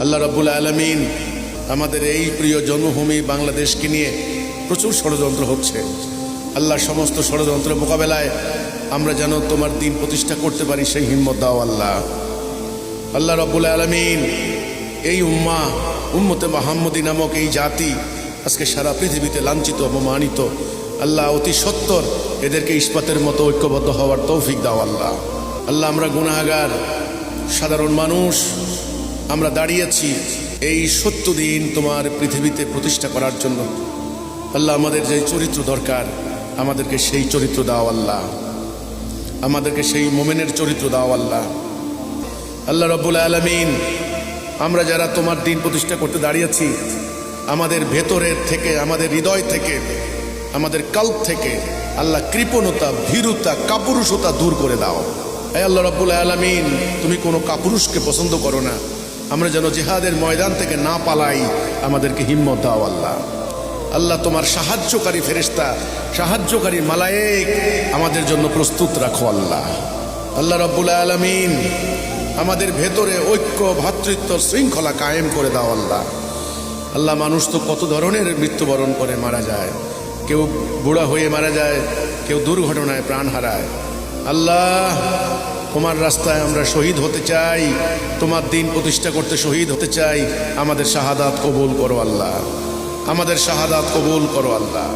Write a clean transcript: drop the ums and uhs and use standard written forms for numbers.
আল্লাহ রাব্বুল আলামিন আমাদের এই প্রিয় জন্মভূমি বাংলাদেশকে নিয়ে প্রচুর ষড়যন্ত্র হচ্ছে। আল্লাহ সমস্ত ষড়যন্ত্রের মোকাবেলায় আমরা যেন তোমার দিন প্রতিষ্ঠা করতে পারি সেই হিম্মত দাও আল্লাহ। আল্লাহ রাব্বুল আলামিন এই উম্মতে মুহাম্মদী নামক এই জাতি আজকে সারা পৃথিবীতে লাঞ্ছিত অপমানিত। আল্লাহ অতি সত্বর এদেরকে ইস্পাতের মতো ঐক্যবদ্ধ হওয়ার তৌফিক দাও আল্লাহ। আল্লাহ আমরা গুনাহগার সাধারণ মানুষ, আমরা দাঁড়িয়েছি এই 70 দিন তোমার পৃথিবীতে প্রতিষ্ঠা করার জন্য। আল্লাহ আমাদের যে চরিত্র দরকার আমাদেরকে সেই চরিত্র দাও আল্লাহ, আমাদেরকে সেই মোমেনের চরিত্র দাও আল্লাহ। আল্লাহ রাব্বুল আলামিন আমরা যারা তোমার দিন প্রতিষ্ঠা করতে দাঁড়িয়েছি আমাদের ভেতরের থেকে, আমাদের হৃদয় থেকে, আমাদের কল্প থেকে আল্লাহ কৃপণতা, ভীরুতা, কাপুরুষতা দূর করে দাও। হে আল্লাহ রাব্বুল আলামিন তুমি কোনো কাপুরুষকে পছন্দ করো না। আমরা যেন জিহাদের ময়দান থেকে না পালাই, আমাদেরকে হিম্মত দাও আল্লাহ। আল্লাহ তোমার সাহায্যকারী ফেরেশতা, সাহায্যকারী মালায়েক আমাদের জন্য প্রস্তুত রাখো আল্লাহ। আল্লাহ রাব্বুল আলামিন আমাদের ভেতরে ঐক্য, ভ্রাতৃত্ব, শৃঙ্খলা কায়েম করে দাও আল্লাহ। আল্লাহ মানুষ তো কত ধরনের মৃত্যুবরণ করে মারা যায়, কেউ বুড়া হয়ে মারা যায়, কেউ দুর্ঘটনায় প্রাণ হারায়। আল্লাহ তোমার রাস্তায় আমরা শহীদ হতে চাই, তোমার দিন প্রতিষ্ঠা করতে শহীদ হতে চাই। আমাদের শাহাদাত কবুল করো আল্লাহ, আমাদের শাহাদাত কবুল করো আল্লাহ।